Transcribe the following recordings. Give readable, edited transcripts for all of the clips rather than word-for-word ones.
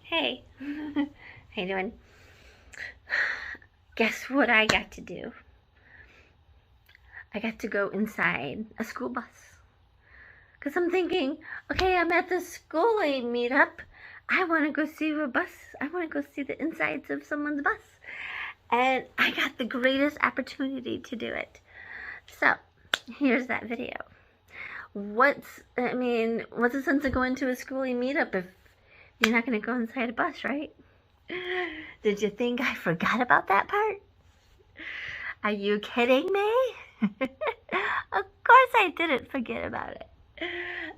Hey, how you doing? Guess what I got to do? I got to go inside a school bus. Because I'm thinking, okay, I'm at the Skoolie meetup. I want to go see a bus. I want to go see the insides of someone's bus. And I got the greatest opportunity to do it. So, here's that video. What's the sense of going to a Skoolie meetup if you're not going to go inside a bus, right? Did you think I forgot about that part? Are you kidding me? Of course I didn't forget about it.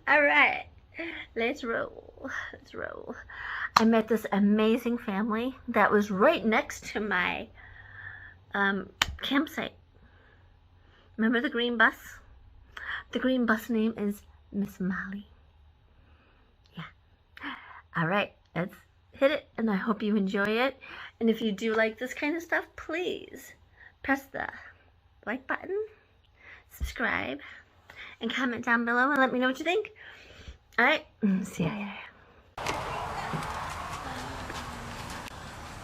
Alright, let's roll. Let's roll. I met this amazing family that was right next to my campsite. Remember the green bus? The green bus name is Miss Molly. Yeah. Alright, let's hit it, and I hope you enjoy it. And if you do like this kind of stuff, please press the like button, subscribe, and comment down below and let me know what you think. Alright, see you later.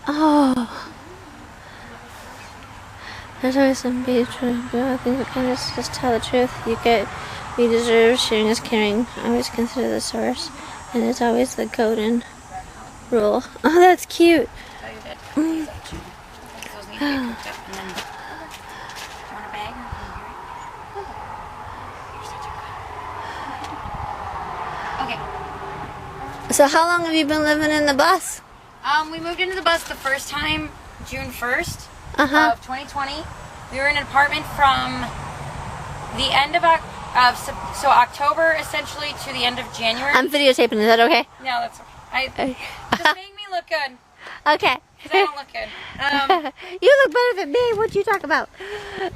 Oh, there's always some beach. I think we can just tell the truth. We deserve. Sharing is caring. Always consider the source, and it's always the golden rule. Oh, that's cute. So how long have you been living in the bus? We moved into the bus the first time June 1st of 2020. We were in an apartment from the end of October essentially to the end of January. I'm videotaping. Is that okay? No, that's okay. Just make me look good. Okay. Because I don't look good. You look better than me. What you talk about?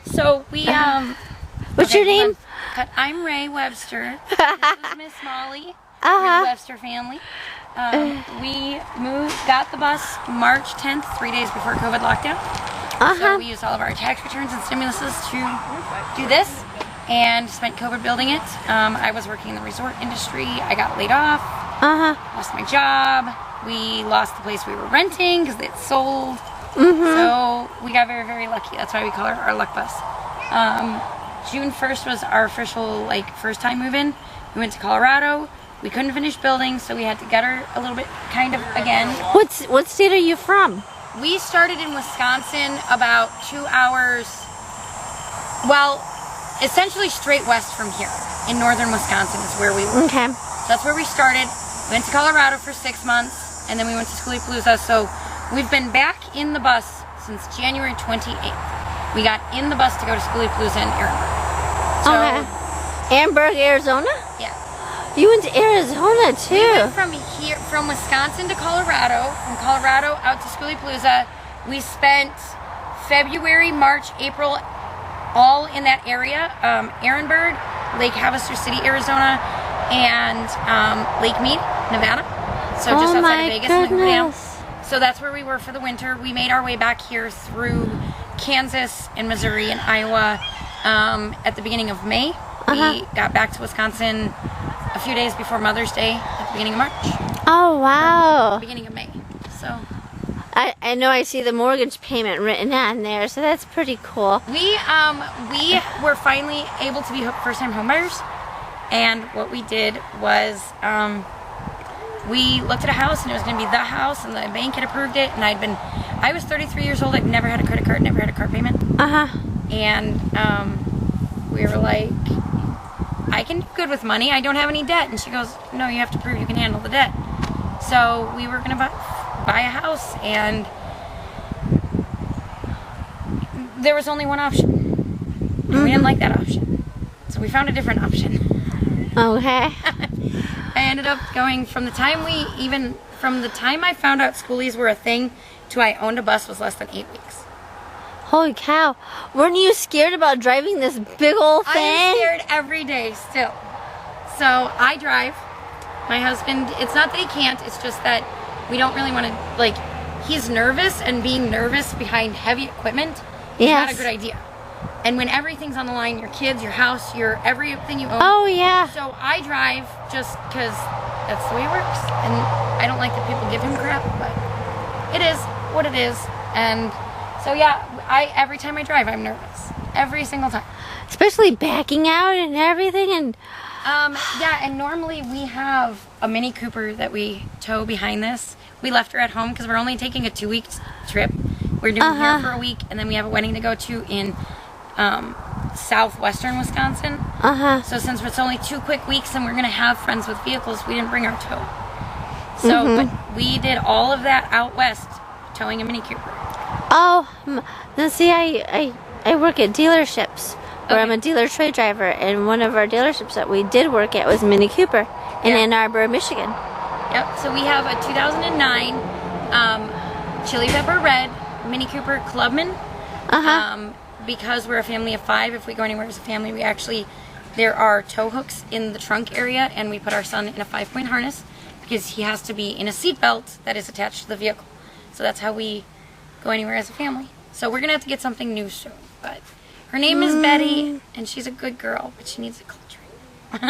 So we What's your name? I'm Ray Webster. This is Miss Molly. We're the Webster family. We got the bus March 10th, 3 days before COVID lockdown. So we used all of our tax returns and stimuluses to do this and spent COVID building it. I was working in the resort industry. I got laid off, lost my job. We lost the place we were renting because it sold. So we got very, very lucky. That's why we call her our luck bus. June 1st was our official first time move-in. We went to Colorado. We couldn't finish building, so we had to gutter a little bit, kind of, again. What state are you from? We started in Wisconsin about 2 hours, well, essentially straight west from here. In northern Wisconsin is where we were. Okay. So that's where we started. We went to Colorado for 6 months, and then we went to Skoolie. So we've been back in the bus since January 28th. We got in the bus to go to Skoolie in Ehrenberg. So, Ehrenberg, Arizona? Yeah. You went to Arizona too. We went from Wisconsin to Colorado, from Colorado out to Skoolie. We spent February, March, April all in that area. Ehrenberg, Lake Havasu City, Arizona, and Lake Mead, Nevada. So just outside of Vegas and Lake. So that's where we were for the winter. We made our way back here through Kansas and Missouri and Iowa at the beginning of May. We got back to Wisconsin a few days before Mother's Day at the beginning of March. Oh, wow. Beginning of May. So I know I see the mortgage payment written on there, so that's pretty cool. We were finally able to be first-time homebuyers, and what we did was we looked at a house, and it was going to be the house, and the bank had approved it, and I was 33 years old. I'd never had a credit card, never had a car payment. And we were like, I can do good with money. I don't have any debt. And she goes, no, you have to prove you can handle the debt. So we were going to buy a house, and there was only one option. And we didn't like that option. So we found a different option. Okay. I ended up going from the time I found out Skoolies were a thing to I owned a bus was less than 8 weeks. Holy cow. Weren't you scared about driving this big old thing? I'm scared every day still. So I drive. My husband, it's not that he can't, it's just that we don't really want to, he's nervous, and being nervous behind heavy equipment is not a good idea. And when everything's on the line, your kids, your house, everything you own. Oh, yeah. So I drive just because that's the way it works. And I don't like that people give him crap, but it is what it is. And so yeah, every time I drive, I'm nervous. Every single time. Especially backing out and everything. And yeah, and normally we have a Mini Cooper that we tow behind this. We left her at home because we're only taking a 2-week trip. We're doing here for a week, and then we have a wedding to go to in southwestern Wisconsin. So since it's only 2 quick weeks and we're going to have friends with vehicles, we didn't bring our tow. So, but we did all of that out west, towing a Mini Cooper. Oh, now see, I work at dealerships, where I'm a dealer trade driver, and one of our dealerships that we did work at was Mini Cooper in Ann Arbor, Michigan. Yep, so we have a 2009 Chili Pepper Red Mini Cooper Clubman. Because we're a family of 5, if we go anywhere as a family, we actually, there are tow hooks in the trunk area, and we put our son in a 5-point harness because he has to be in a seat belt that is attached to the vehicle. So that's how we go anywhere as a family. So we're going to have to get something new soon. But her name is Betty, and she's a good girl, but she needs a clutch ring. So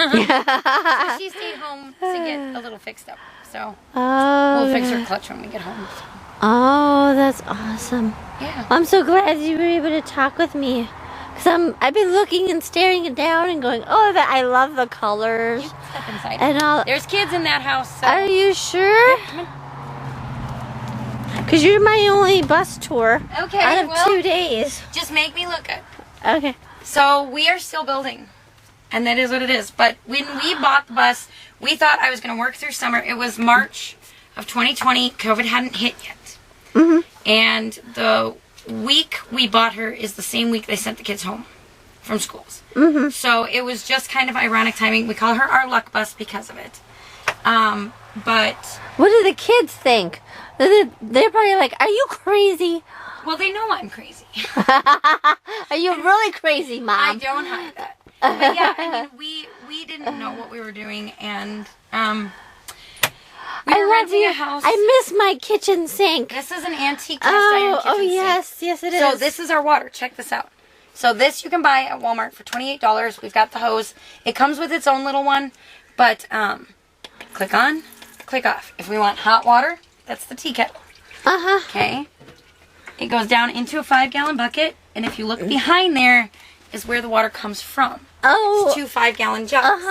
she stayed home to get a little fixed up. So we'll fix her clutch when we get home. So. Oh, that's awesome. Yeah. I'm so glad you were able to talk with me. Because I've been looking and staring it down and going, oh, I love the colors. You step inside. And all. There's kids in that house. So. Are you sure? Because you're my only bus tour out of 2 days. Just make me look good. Okay. So we are still building. And that is what it is. But when we bought the bus, we thought I was going to work through summer. It was March of 2020. COVID hadn't hit yet. And the week we bought her is the same week they sent the kids home from schools. So it was just kind of ironic timing. We call her our luck bus because of it. But what do the kids think? They're probably like, are you crazy? Well, they know I'm crazy. Are you really crazy, Mom? I don't hide that. But yeah, I mean, we didn't know what we were doing, and we were renting a house. I miss my kitchen sink. This is an antique cast iron kitchen sink. Yes, yes it is. So this is our water. Check this out. So this you can buy at Walmart for $28. We've got the hose. It comes with its own little one, but click on, click off. If we want hot water, that's the tea kettle. Okay. It goes down into a 5-gallon bucket, and if you look behind there is where the water comes from. Oh. It's 2 5-gallon jugs.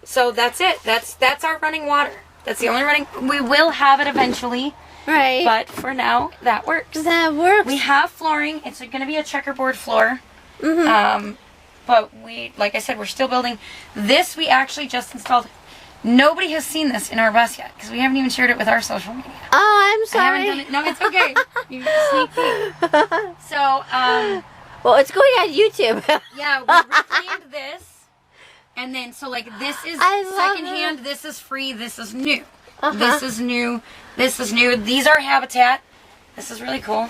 So that's it. That's our running water. That's the only running. We will have it eventually. Right. But for now, that works. That works. We have flooring. It's going to be a checkerboard floor. But we, like I said, we're still building. This we actually just installed. Nobody has seen this in our bus yet because we haven't even shared it with our social media. Oh, I'm sorry. I haven't done it. No, it's okay. You can sneak peek. So, well, it's going on YouTube. yeah, we reclaimed this. And then, so like, this is secondhand, this is free, this is new. This is new, this is new. These are Habitat. This is really cool.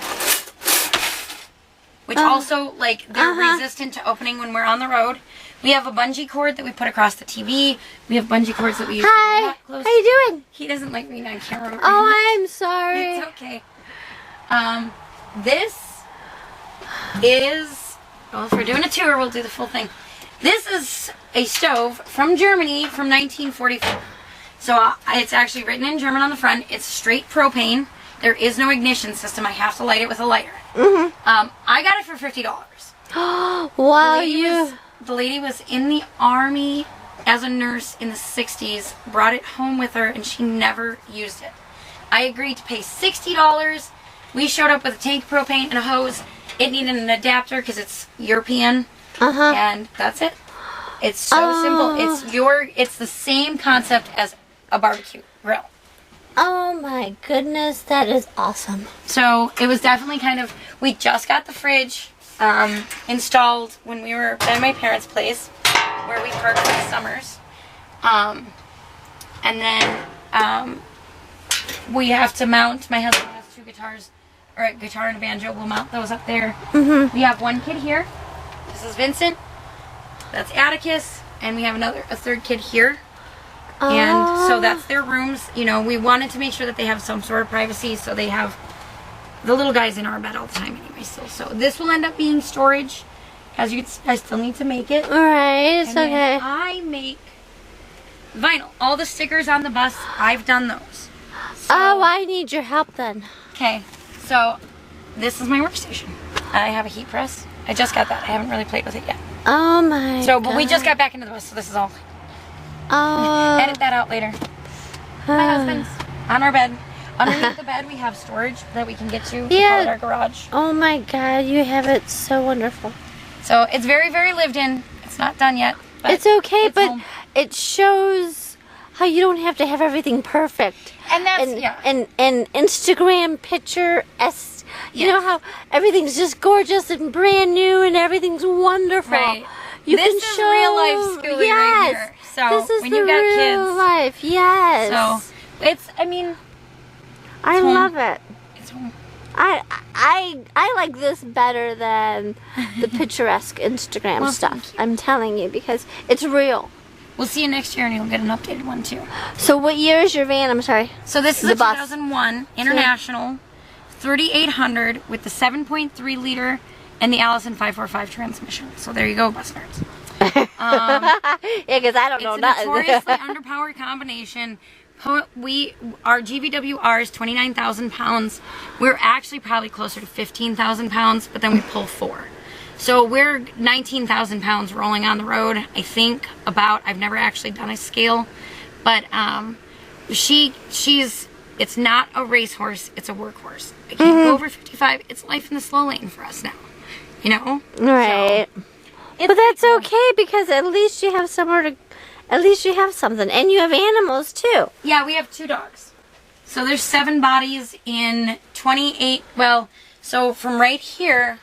Which also, like, they're resistant to opening when we're on the road. We have a bungee cord that we put across the TV. We have bungee cords that we use to Hi, how you doing? He doesn't like being on camera. Oh, I'm sorry. It's okay. This is, well, if we're doing a tour, we'll do the full thing. This is a stove from Germany from 1944. So it's actually written in German on the front. It's straight propane. There is no ignition system. I have to light it with a lighter. I got it for $50. Wow, the lady was in the Army as a nurse in the 60s, brought it home with her, and she never used it. I agreed to pay $60. We showed up with a tank of propane and a hose. It needed an adapter because it's European. And that's it. It's so simple. It's the same concept as a barbecue grill. Oh my goodness, that is awesome. So it was definitely kind of, we just got the fridge installed when we were at my parents' place where we parked for the summers. And then we have to mount, my husband has 2 guitars, or a guitar and a banjo. We'll mount those up there. We have one kid here. This is Vincent. That's Atticus. And we have a third kid here. And so that's their rooms. You know, we wanted to make sure that they have some sort of privacy, so they have the little guys in our bed all the time anyway still. So this will end up being storage. As you can see, I still need to make it. Alright, it's okay. I make vinyl. All the stickers on the bus, I've done those. So, oh, I need your help then. okay, so this is my workstation. I have a heat press. I just got that. I haven't really played with it yet. Oh my So, but God. we just got back into the bus, so this is all. Oh. Edit that out later. My husband's on our bed. Underneath the bed, we have storage that we can get to. We call it our garage. Oh my God, you have it so wonderful. So it's very, very lived in. It's not done yet. But It's okay, but home. it shows how you don't have to have everything perfect. And that's, and Instagram picture, you know how everything's just gorgeous and brand new and everything's wonderful. Right. You This can is show real life Skoolie right here. So this is when the you got real kids, life. Yes. so it's. I mean, I home. love it. it's home. I like this better than the picturesque Instagram Well, stuff. I'm telling you, because it's real. We'll see you next year, and you'll get an updated one too. So what year is your van? I'm sorry. So this is The a bus. 2001 International 3800 with the 7.3 liter and the Allison 545 transmission. So there you go, bus nerds. Yeah, because I don't know It's a nothing. notoriously underpowered combination. Our GVWR is 29,000 pounds. We're actually probably closer to 15,000 pounds, but then we pull 4. So we're 19,000 pounds rolling on the road, I think, about. I've never actually done a scale, but it's not a racehorse, it's a workhorse. I can't go over 55. It's life in the slow lane for us now, you know? Right. So, But that's okay, because at least you have somewhere to, at least you have something. And you have animals too. yeah, we have 2 dogs. So there's 7 bodies in 28, well, so from right here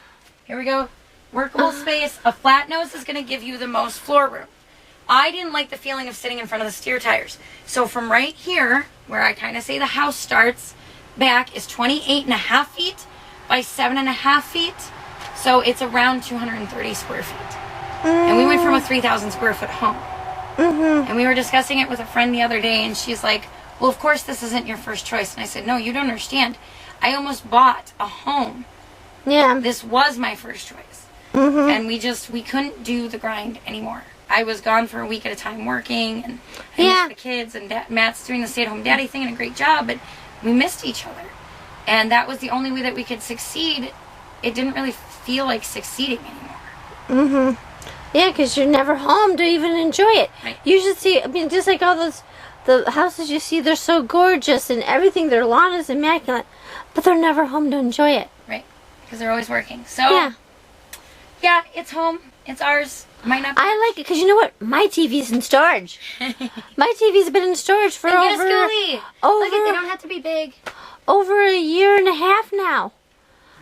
we go, workable space. A flat nose is going to give you the most floor room. I didn't like the feeling of sitting in front of the steer tires. So from right here, where I kind of say the house starts, back is 28.5 feet by 7.5 feet. So it's around 230 square feet. And we went from a 3,000 square foot home. And we were discussing it with a friend the other day, and she's like, well, of course this isn't your first choice. And I said, no, you don't understand. I almost bought a home. Yeah. This was my first choice. And we couldn't do the grind anymore. I was gone for a week at a time working, and I missed the kids, and Matt's doing the stay-at-home daddy thing and a great job, but we missed each other. And that was the only way that we could succeed. It didn't really feel like succeeding anymore. Yeah, because you're never home to even enjoy it. Right. You should see, I mean, just like all the houses you see, they're so gorgeous and everything, their lawn is immaculate, but they're never home to enjoy it. Right. Because they're always working. So, yeah, it's home. It's ours. Might not be. I like it because you know what? My TV's in storage. My TV's been in storage for Get a over Skoolie. Look, they don't have to be big. over a year and a half now.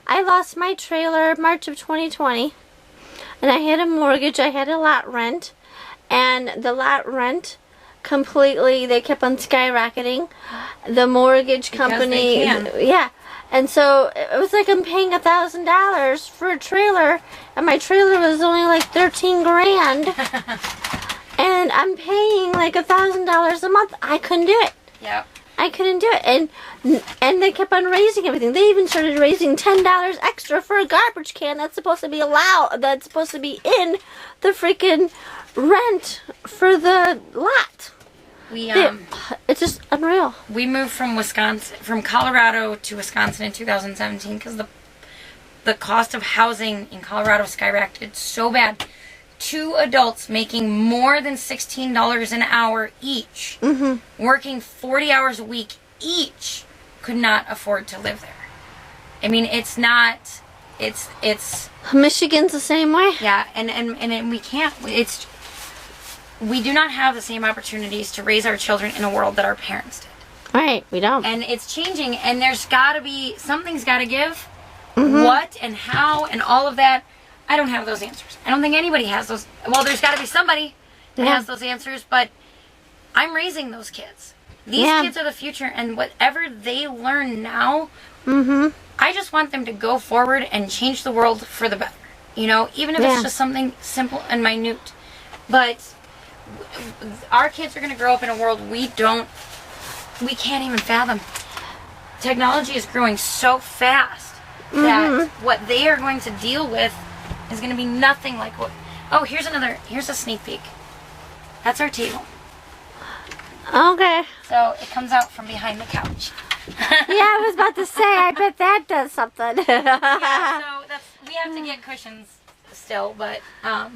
I lost my trailer March of 2020, and I had a mortgage. I had a lot rent, and the lot rent completely, they kept on skyrocketing. The mortgage company, they and so it was like I'm paying $1,000 for a trailer, and my trailer was only like 13 grand, and I'm paying like $1,000 a month. I couldn't do it. Yep. I couldn't do it, and they kept on raising everything. They even started raising $10 extra for a garbage can that's supposed to be that's supposed to be in the freaking rent for the lot. It's just unreal. We moved from Colorado to Wisconsin in 2017 because the cost of housing in Colorado skyrocketed so bad. 2 adults making more than $16 an hour each, working 40 hours a week each, could not afford to live there. I mean, it's Michigan's the same way. yeah, and we can't. We do not have the same opportunities to raise our children in a world that our parents did. Right, we don't. And it's changing, and there's got to be, something's got to give. What and how and all of that, I don't have those answers. I don't think anybody has those. Well, there's got to be somebody that has those answers, but I'm raising those kids. These kids are the future, and whatever they learn now, I just want them to go forward and change the world for the better. You know, even if it's just something simple and minute. But our kids are going to grow up in a world we can't even fathom. Technology is growing so fast that what they are going to deal with is going to be nothing like what... Oh, here's a sneak peek. That's our table. Okay. So it comes out from behind the couch. Yeah, I was about to say, I bet that does something. Yeah, so we have to get cushions still, but yeah.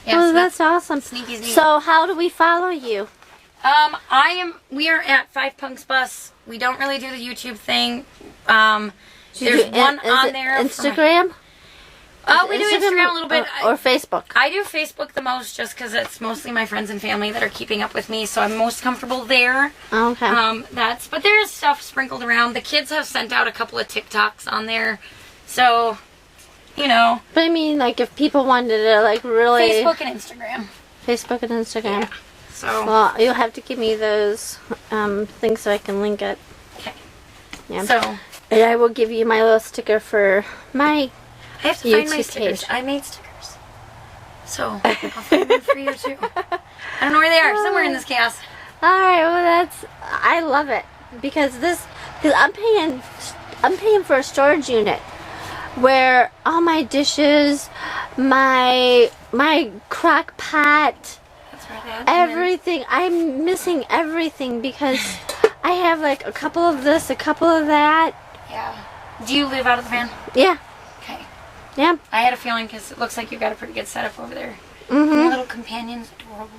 Well, So that's awesome. sneaky sneaky. So how do we follow you? We are at Five Punks Bus. We don't really do the YouTube thing. Do you There's do one on there. Instagram? We do Instagram a little bit. Or Facebook? I do Facebook the most just because it's mostly my friends and family that are keeping up with me, so I'm most comfortable there. Okay. But there's stuff sprinkled around. The kids have sent out a couple of TikToks on there, so, you know. But I mean, like, if people wanted to, like, really... Facebook and Instagram. Facebook and Instagram. Yeah. So. Well, you'll have to give me those things so I can link it. Okay. Yeah. So. And I will give you my little sticker for my I have to find my YouTube stickers. page. I made stickers. So, I'll find them for you too. I don't know where they are. Somewhere in this chaos. Alright, well I love it. Because I'm paying for a storage unit where all my dishes, my crock pot, That's right, Dad. everything, I'm missing everything because I have like a couple of this, a couple of that. Yeah. Do you live out of the van? Yeah. Okay. Yeah. I had a feeling because it looks like you've got a pretty good setup over there. Mm-hmm. Your little companion's adorable.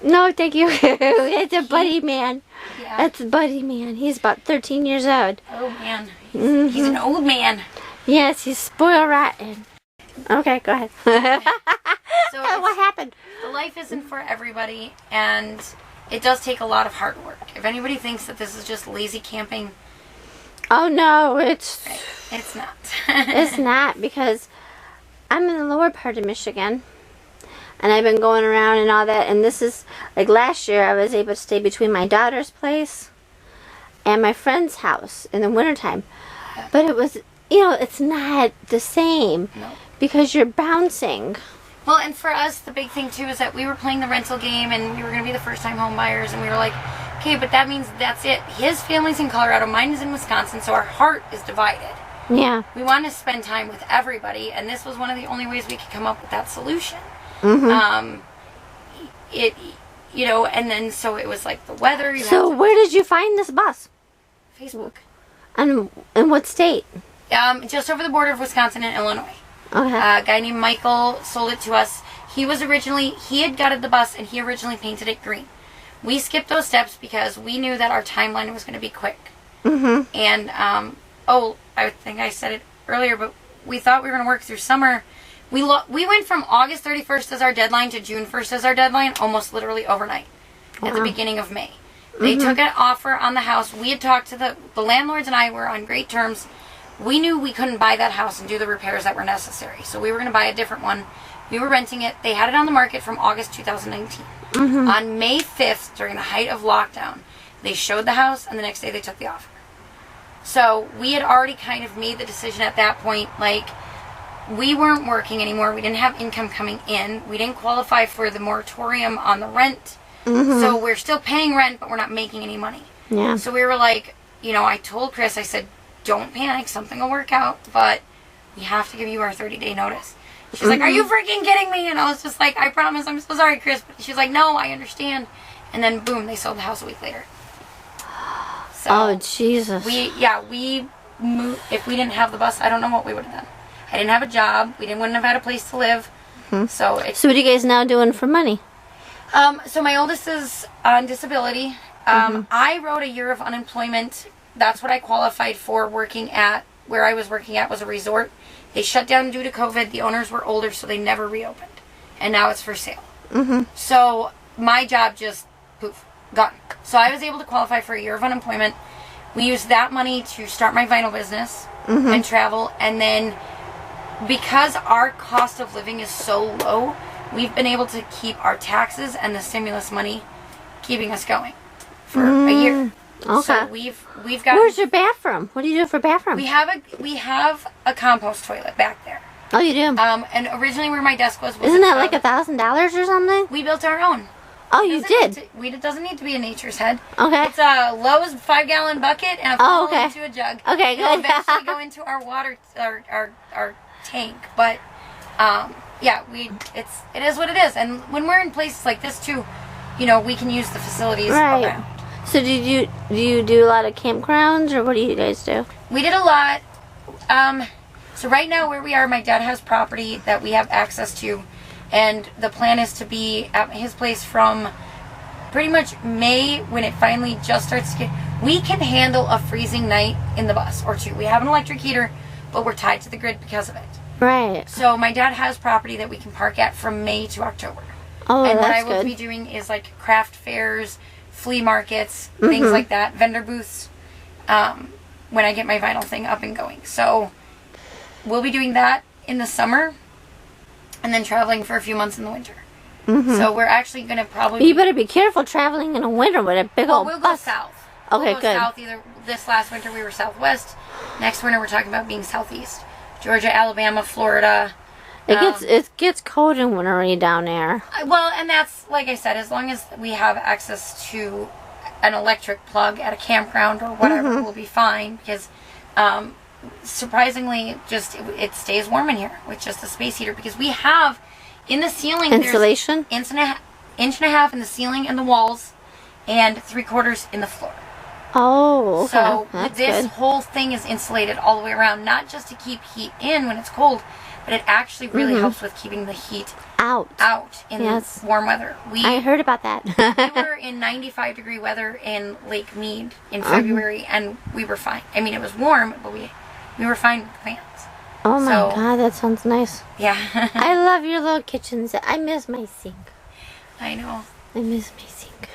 No, thank you. It's a buddy man. Yeah. That's a buddy man. He's about 13 years old. Oh man. He's an old man. Yes, he's spoiled rotten. Okay, go ahead. So What happened? the life isn't for everybody, and it does take a lot of hard work. If anybody thinks that this is just lazy camping, Oh no, it's it's not. it's not, because I'm in the lower part of Michigan and I've been going around and all that, and this is like last year I was able to stay between my daughter's place and my friend's house in the wintertime. But it was, it's not the same No. because you're bouncing. Well, and for us, the big thing too is that we were playing the rental game, and we were going to be the first-time home buyers, and we were like, okay, but that means that's it. His family's in Colorado, mine is in Wisconsin, so our heart is divided. Yeah. We want to spend time with everybody, and this was one of the only ways we could come up with that solution. Mm-hmm. And then so it was like the weather. So where did you find this bus? Facebook. And in what state? Just over the border of Wisconsin and Illinois. Okay. A guy named Michael sold it to us. He had gutted the bus, and he originally painted it green. We skipped those steps because we knew that our timeline was going to be quick. Mm-hmm. And, I think I said it earlier, but we thought we were going to work through summer. We went from August 31st as our deadline to June 1st as our deadline, almost literally overnight, at the beginning of May. They took an offer on the house. We had talked to the landlords, and I were on great terms. We knew we couldn't buy that house and do the repairs that were necessary, so we were going to buy a different one. We were renting it. They had it on the market from August 2019. On May 5th, during the height of lockdown, they showed the house, and the next day they took the offer. So we had already kind of made the decision at that point, like, we weren't working anymore. We didn't have income coming in. We didn't qualify for the moratorium on the rent. So we're still paying rent, but we're not making any money. Yeah. So we were like, I told Chris, I said, don't panic, something will work out, but we have to give you our 30-day notice. She's like, are you freaking kidding me? And I was just like, I promise, I'm so sorry, Chris. But she's like, no, I understand. And then boom, they sold the house a week later. So oh, Jesus. we moved. If we didn't have the bus, I don't know what we would have done. I didn't have a job. Wouldn't have had a place to live. So what are you guys now doing for money? So my oldest is on disability. I wrote a year of unemployment. That's what I qualified for working at. Where I was working at was a resort. They shut down due to COVID. The owners were older, so they never reopened. And now it's for sale. So my job just, poof, gone. So I was able to qualify for a year of unemployment. We used that money to start my vinyl business and travel. And then because our cost of living is so low, we've been able to keep our taxes and the stimulus money keeping us going for a year. Okay. So we've got. Where's your bathroom? What do you do for bathroom? We have a compost toilet back there. Oh, you do? And originally where my desk was Isn't that like $1,000 or something? We built our own. Oh, you did? It doesn't need to be a nature's head. Okay. It's a Lowe's 5-gallon bucket and a full into a jug. Okay, It'll good. eventually go into our water, our tank. But it is what it is. And when we're in places like this too, you know, we can use the facilities Right. around. So do you do a lot of campgrounds, or what do you guys do? We did a lot. So right now where we are, my dad has property that we have access to, and the plan is to be at his place from pretty much May, when it finally just starts to get... We can handle a freezing night in the bus or two. We have an electric heater, but we're tied to the grid because of it. Right. So my dad has property that we can park at from May to October. Oh, And what I that's will good. be doing is like craft fairs, flea markets, things like that, vendor booths, when I get my vinyl thing up and going. So we'll be doing that in the summer, and then traveling for a few months in the winter. So we're actually going to probably... You better be careful traveling in the winter with a big old we'll go bus. south. Okay, we'll go good. south. Either this last winter we were southwest. Next winter we're talking about being southeast. Georgia, Alabama, Florida. It gets cold and wintry down there. Well, and that's, like I said, as long as we have access to an electric plug at a campground or whatever, we'll be fine. Because surprisingly, just it stays warm in here with just the space heater. Because we have in the ceiling Insulation? There's inch and a half in the ceiling and the walls, and 3/4 in the floor. Oh, okay. So That's this good. whole thing is insulated all the way around, not just to keep heat in when it's cold, but it actually really helps with keeping the heat Out. in Yes. warm weather. I heard about that. We were in 95-degree weather in Lake Mead in February, and we were fine. I mean, it was warm, but we were fine with the fans. Oh my So- god, that sounds nice. Yeah. I love your little kitchens. I miss my sink. I know. I miss my sink.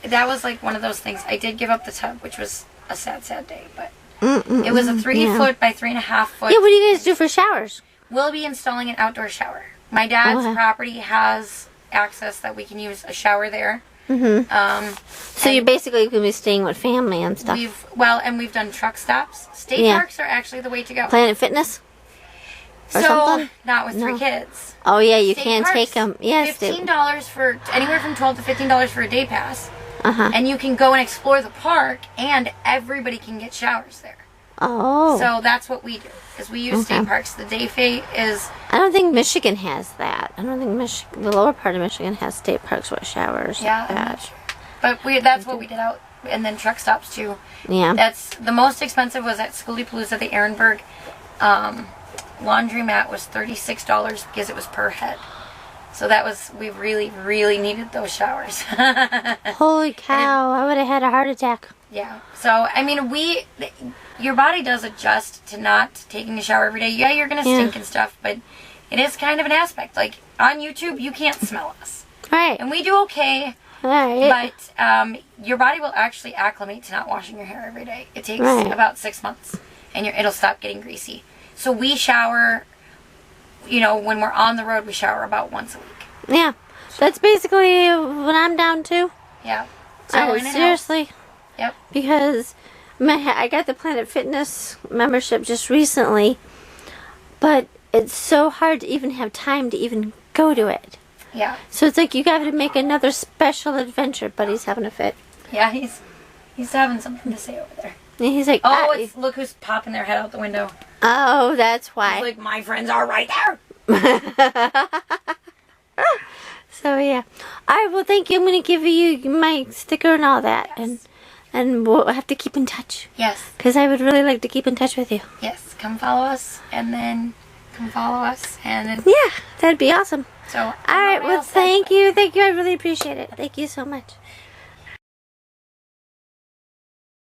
That was like one of those things. I did give up the tub, which was a sad day, but it was a 3-foot by 3.5 foot. Yeah, what do you guys do for showers? We'll be installing an outdoor shower. My dad's Okay. property has access that we can use a shower there. So you're basically going to be staying with family and stuff. We've done truck stops. State Yeah. parks are actually the way to go. Planet Fitness? Or So something? not with No. 3 kids. Oh yeah, you State can't parks, take them. Yes. $15 for anywhere from $12 to $15 for a day pass, Uh-huh. and you can go and explore the park, and everybody can get showers there. Oh. So that's what we do. Is we use state parks. The day fee is I don't think Michigan has that. I don't think the lower part of Michigan has state parks with showers. yeah, like I'm that. not sure. But that's what we did out, and then truck stops too. Yeah. That's the most expensive was at Skoolie Palooza, the Ehrenberg. Laundromat was $36 because it was per head. So that was, we really, really needed those showers. Holy cow, I would have had a heart attack. Yeah. So, I mean, your body does adjust to not taking a shower every day. Yeah, you're going to stink and stuff, but it is kind of an aspect. Like, on YouTube, you can't smell us. Right. And we do okay, Right. but your body will actually acclimate to not washing your hair every day. It takes Right. about 6 months, and it'll stop getting greasy. So we shower, when we're on the road, we shower about once a week. Yeah. That's basically what I'm down to. Yeah. So, and it helps. Seriously. Yep. Because I got the Planet Fitness membership just recently, but it's so hard to even have time to even go to it. Yeah. So it's like you got to make another special adventure. But he's having a fit. Yeah, he's having something to say over there. And he's like, Look who's popping their head out the window. oh, that's why. He's like, my friends are right there. So yeah. All right. Well, thank you. I'm going to give you my sticker and all that, and we'll have to keep in touch. Yes. Because I would really like to keep in touch with you. Yes. Come follow us, and then come follow us, and then, Yeah, that'd be awesome. so. All right. Well, thank you. Thank you. I really appreciate it. Thank you so much.